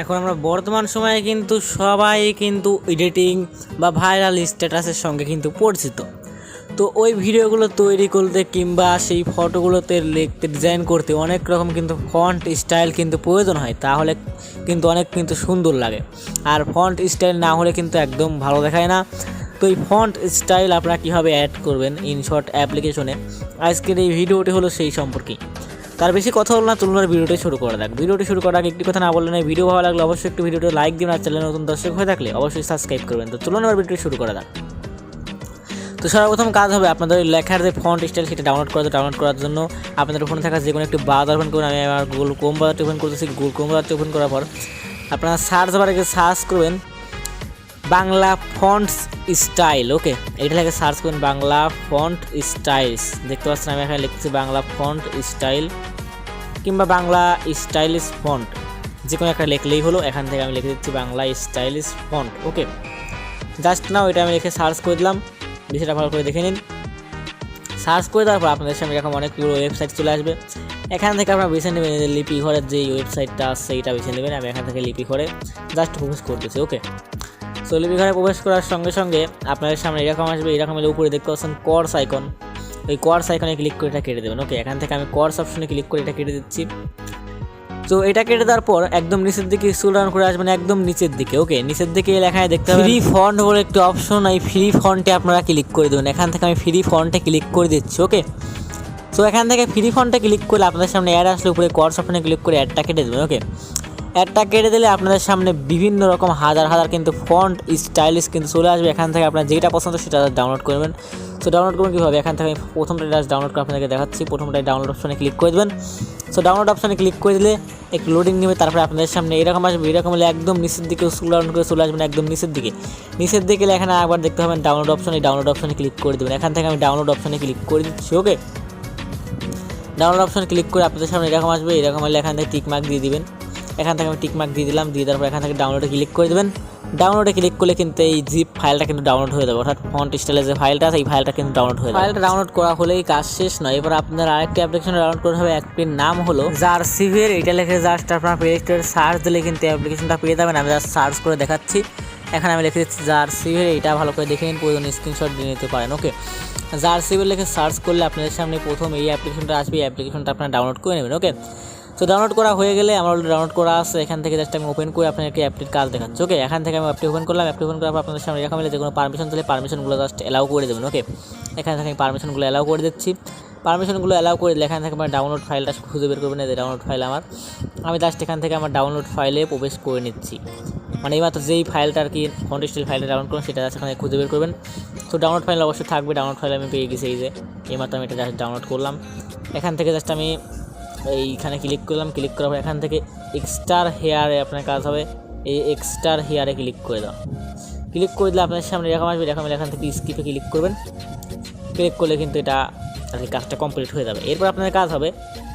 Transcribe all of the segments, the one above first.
এখন আমরা বর্তমান সময়ে কিন্তু সবাই কিন্তু এডিটিং বা ভাইরাল স্ট্যাটাসের সঙ্গে কিন্তু পরিচিত। তো ওই ভিডিওগুলো তৈরি করতে কিংবা সেই ফটোগুলোতে লিখতে ডিজাইন করতে অনেক রকম কিন্তু ফন্ট স্টাইল কিন্তু প্রয়োজন হয়, তাহলে কিন্তু অনেক কিন্তু সুন্দর লাগে। আর ফন্ট স্টাইল না হলে কিন্তু একদম ভালো দেখায় না। তো এই ফন্ট স্টাইল আপনারা কীভাবে অ্যাড করবেন ইনশর্ট অ্যাপ্লিকেশনে, আজকের এই ভিডিওটি হলো সেই সম্পর্কে। তার বেশি কথা হলো না, চলুন ভিডিওটি শুরু করা যাক। ভিডিওটি শুরু করার আগে একটি কথা না বললে না, ভিডিও ভালো লাগলে অবশ্যই একটু ভিডিওটি লাইক দিন, আর চ্যানেলে নতুন দর্শক হয়ে থাকলে অবশ্যই সাবস্ক্রাইব করবেন। তো চলুন ভিডিওটি শুরু করা যাক। তো সর্বপ্রথম কাজ হবে আপনাদের লেখার যে ফন্ট স্টাইল সেটা ডাউনলোড করার জন্য আপনাদের ফোনে থাকা যে কোনো একটি ব্রাউজার ওপেন করুন। আমি আমার গুগল ক্রোম ব্রাউজারটি ওপেন করতেছি। গুগল ক্রোম ব্রাউজারটি ওপেন করার পর আপনারা সার্চ বারে সার্চ করবেন বাংলা ফন্টস স্টাইল। ওকে, এটা লিখে সার্চ করবেন বাংলা ফন্ট স্টাইলস। দেখতে পাচ্ছেন আমি এখানে লিখতেছি বাংলা ফন্ট স্টাইল কিংবা বাংলা স্টাইলিশ ফন্ট, যে কোনো একটা লিখলেই হলো। এখান থেকে আমি লিখে দিচ্ছি বাংলা স্টাইলিশ ফন্ট। ওকে, জাস্ট নাও এটা আমি লিখে সার্চ করে দিলাম। বিষয়টা ভালো করে দেখে নিন। সার্চ করে দেওয়ার পর আপনাদের সামনে এরকম অনেকগুলো ওয়েবসাইট চলে আসবে। এখান থেকে আপনারা বেছে নেবেন লিপি ঘরের যে ওয়েবসাইটটা আছে সেইটা বেছে নেবেন। আমি এখান থেকে লিপি ঘরে জাস্ট প্রবেশ করতেছি। ওকে, সো লিপি ঘরে প্রবেশ করার সঙ্গে সঙ্গে আপনাদের সামনে এরকম আসবে। এরকম হলে উপরে দেখতে পাচ্ছেন কোর্স আইকন, ওই কোর্স আইকনে ক্লিক করে এটা কেটে দেবেন। ওকে, এখান থেকে আমি কোর্স অপশনে ক্লিক করে এটা কেটে দিচ্ছি। তো এটা কেটে দেওয়ার পর একদম নিচের দিকে স্ক্রল ডাউন করে আসবেন, একদম নিচের দিকে। ওকে, নিচের দিকে লেখায় দেখতে হবে ফ্রি ফন্ট বলে একটি অপশন, এই ফ্রি ফন্টে আপনারা ক্লিক করে দেবেন। এখান থেকে আমি ফ্রি ফন্টে ক্লিক করে দিচ্ছি। ওকে, সো এখান থেকে ফ্রি ফন্টে ক্লিক করলে আপনাদের সামনে অ্যাড আসলে উপরে কোর্স অপশনে ক্লিক করে অ্যাডটা কেটে দেবেন। ওকে, অ্যাডটা কেটে দিলে আপনাদের সামনে বিভিন্ন রকম হাজার কিন্তু ফন্ট স্টাইলিশ কিন্তু চলে আসবে। এখান থেকে আপনার যেটা পছন্দ সেটা ডাউনলোড করবেন। সো ডাউনলোড করবেন কীভাবে, এখান থেকে আমি প্রথমটা ডাউনলোড করে আপনাদেরকে দেখাচ্ছি। প্রথমটাই ডাউনলোড অপশনে ক্লিক করে দেবেন। সো ডাউনলোড অপশনে ক্লিক করে দিলে একটু লোডিং নেবে, তারপরে আপনাদের সামনে এরকম আসবে। এরকম হলে একদম নিচের দিকে স্ক্রল ডাউন করে চলে আসবেন, একদম নিচের দিকে এখানে আবার দেখতে পাবেন ডাউনলোড অপশন। এই ডাউনলোড অপশনে ক্লিক করে দেবেন। এখান থেকে আমি ডাউনলোড অপশনে ক্লিক করে দিচ্ছি। ওকে, ডাউনলোড অপশনে ক্লিক করে আপনাদের সামনে এরকম আসবে। এরকম হলে এখান থেকে টিক মার্ক দিয়ে দিবেন। এখান থেকে আমি টিক মার্ক দিয়ে দিলাম। দিয়ে দেওয়ার পর এখান থেকে ডাউনলোডে ক্লিক করে দেবেন। ডাউনলোডে ক্লিক করলে কিন্তু এই জিপ ফাইলটা কিন্তু ডাউনলোড হয়ে যাবে, অর্থাৎ ফন্ট স্টাইলের যে ফাইলটা আছে এই ফাইলটা কিন্তু ডাউনলোড হয়ে যাবে। ফাইলটা ডাউনলোড করা হলেই কাজ শেষ নয়। এবার আপনার আরেকটি অ্যাপ্লিকেশন ডাউনলোড করতে হবে। অ্যাপটির নাম হলো 𝐂𝐧𝐭𝐴। এটা লিখে জাস্ট আপনার প্লে স্টোরে সার্চ দিলে কিন্তু অ্যাপ্লিকেশনটা পেয়ে যাবেন। আমি জাস্ট সার্চ করে দেখাচ্ছি। এখানে আমি লিখে দিচ্ছি 𝐂𝐧𝐭𝐴। এটা ভালো করে দেখে নিন, প্রয়োজনে স্ক্রিনশট দিয়ে নিতে পারেন। ওকে, 𝐂𝐧𝐭𝐴 লিখে সার্চ করলে আপনাদের সামনে প্রথম এই অ্যাপ্লিকেশনটা আসবে। এই অ্যাপ্লিকেশনটা আপনারা ডাউনলোড করে নেবেন। ওকে, তো ডাউনলোড করা হয়ে গেলে আমার অলরেডি ডাউনলোড করা আছে। এখান থেকে জাস্ট আমি ওপেন করে আপনাদেরকে অ্যাপটির কাজ দেখাচ্ছি। ওকে, এখান থেকে আমি অ্যাপটি ওপেন করলাম। অ্যাপটি ওপেন করার পর আপনাদের সামনে এরকম হলে যে কোনো পারমিশন চাইলে পারমিশনগুলো জাস্ট অ্যালাউ করে দেবেন। ওকে, এখান থেকে আমি পারমিশনগুলো অ্যালাউ করে দিচ্ছি। পারমিশনগুলো অ্যালাউ করে দিলে এখান থেকে আমার ডাউনলোড ফাইলটা খুঁজে বের করবেন। এই ডাউনলোড ফাইল আমি জাস্ট এখান থেকে আমার ডাউনলোড ফাইলে প্রবেশ করে নিচ্ছি। মানে এইমাত্র যেই ফাইলটা আর কি ফন্ট স্টাইল ফাইলটা ডাউনলোড করুন সেটা জাস্ট এখানে খুঁজে বের করবেন। তো ডাউনলোড ফাইল অবশ্যই থাকবে। ডাউনলোড ফাইল আমি পেয়ে গেছি। এই যে এইমাত্র আমি এটা জাস্ট ডাউনলোড করলাম। এখান থেকে জাস্ট আমি এইখানে ক্লিক করলাম। ক্লিক করার পর এখান থেকে এক্সট্রা হেয়ারে আপনার কাজ হবে। এই এক্সট্রা হেয়ারে ক্লিক করে দাও। ক্লিক করে দিলে আপনার সামনে এরকম আসবে। এরকম এখান থেকে স্কিপে ক্লিক করবেন। ক্লিক করলে কিন্তু এটা আর কি কাজটা কমপ্লিট হয়ে যাবে। এরপর আপনাদের কাজ হবে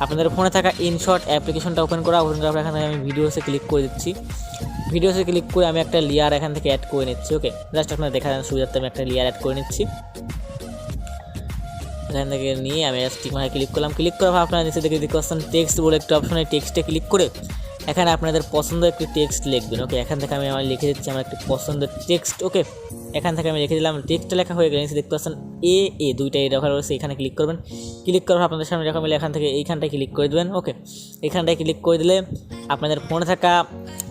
আপনাদের ফোনে থাকা ইনশর্ট অ্যাপ্লিকেশনটা ওপেন করার পর এখান থেকে আমি ভিডিওসে ক্লিক করে দিচ্ছি। ভিডিওসে ক্লিক করে আমি একটা লেয়ার এখান থেকে অ্যাড করে নিচ্ছি। ওকে, জাস্ট আপনারা দেখা যান সুবিধার্থে আমি একটা লেয়ার অ্যাড করে নিচ্ছি। এখান থেকে নিয়ে আমি টিক মার্কে ক্লিক করলাম। ক্লিক করার পর আপনারা নিচে দেখে দেখতে পাচ্ছেন টেক্সট বলে একটা অপশন। এই টেক্সটে ক্লিক করে এখানে আপনাদের পছন্দের একটি টেক্সট লিখবেন। ওকে, এখান থেকে আমি লিখে দিচ্ছি আমার একটি পছন্দের টেক্সট। ওকে, এখান থেকে আমি লিখে দিলাম। টেক্সটটা লেখা হয়ে গেলে নিচে দেখতে পাচ্ছেন এ দুইটা লেখা রয়েছে। এখানে ক্লিক করবেন। ক্লিক করার পর আপনাদের সামনে এরকম হলে এখান থেকে এইখানটায় ক্লিক করে দেবেন। ওকে, এখানটায় ক্লিক করে দিলে আপনাদের ফোনে থাকা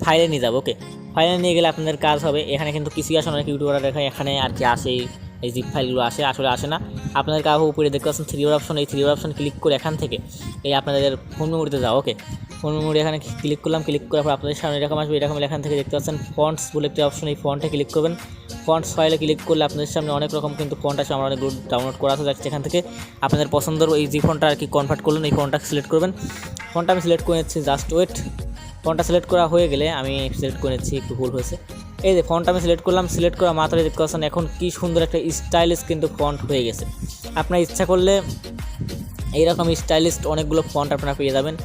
ফাইলে নিয়ে যাবে। ওকে, ফাইলে নিয়ে গেলে আপনাদের কাজ হবে এখানে কিন্তু কিছুই আসে অনেক ইউটিউবার দেখা এখানে আর কি আসে এই জিপ ফাইলগুলো আসলে আসে না। আপনাদের কাজ উপরে দেখতে পাচ্ছেন থ্রি অপশন। এই থ্রি অপশন ক্লিক করে এখান থেকে এই আপনাদের ফোন মেমোরিতে যাও। ওকে, ফোন মেমোরি এখানে ক্লিক করলাম। ক্লিক করার পর আপনাদের সামনে এরকম আসবে। এরকম এখান থেকে দেখতে পাচ্ছেন ফন্টস বলে একটি অপশন। এই ফন্টে ক্লিক করবেন। ফন্টস ফাইলে ক্লিক করলে আপনাদের সামনে অনেক রকম কিন্তু ফন্ট আছে। আমরা অনেকগুলো ডাউনলোড করা আছে। যাচ্ছে এখান থেকে আপনাদের পছন্দের এই যে ফন্টটা আর কি কনভার্ট করলেন এই ফন্টটা সিলেক্ট করবেন। ফন্টটা আমি সিলেক্ট করে নিচ্ছি। Just wait. ফন্টটা সিলেক্ট করা হয়ে গেলে আমি সিলেক্ট করে নিচ্ছি, একটু ভুল হয়েছে। এই যে ফন্টটা আমি সিলেক্ট করলাম। সিলেক্ট করা মাত্রই দেখতে পাচ্ছেন এখন কি সুন্দর একটা স্টাইলিশ কিন্তু ফন্ট হয়ে গেছে। আপনার ইচ্ছা করলে এইরকম স্টাইলিশ অনেকগুলো ফন্ট আপনারা পেয়ে যাবেন।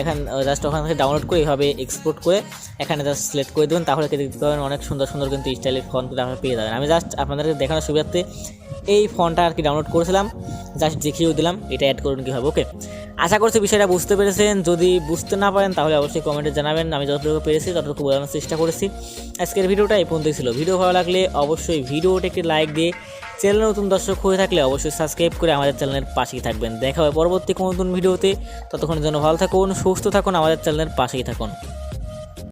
এখন জাস্ট ওখান থেকে ডাউনলোড করে এইভাবে এক্সপোর্ট করে এখানে জাস্ট সিলেক্ট করে দেবেন। তাহলে দেখতে পাবেন অনেক সুন্দর সুন্দর কিন্তু স্টাইলিশ ফন্টগুলো আপনারা পেয়ে যাবেন। আমি জাস্ট আপনাদেরকে দেখানোর সুবিধার্থে এই ফন্টটা আর কি ডাউনলোড করেছিলাম, জাস্ট দেখিয়েও দিলাম এটা অ্যাড করুন কীভাবে। ওকে, আশা করছি বিষয়টা বুঝতে পেরেছেন। যদি বুঝতে না পারেন তাহলে অবশ্যই কমেন্টে জানাবেন। আমি যতটুকু পেরেছি ততটুকু বোঝানোর চেষ্টা করেছি। আজকের ভিডিওটা এই পর্যন্তই ছিল। ভিডিও ভালো লাগলে অবশ্যই ভিডিওটাকে লাইক দিয়ে, চ্যানেলে নতুন দর্শক হয়ে থাকলে অবশ্যই সাবস্ক্রাইব করে আমাদের চ্যানেলের পাশেই থাকবেন। দেখা হবে পরবর্তী কোনো নতুন ভিডিওতে। ততক্ষণের জন্য ভালো থাকুন, সুস্থ থাকুন, আমাদের চ্যানেলের পাশেই থাকুন।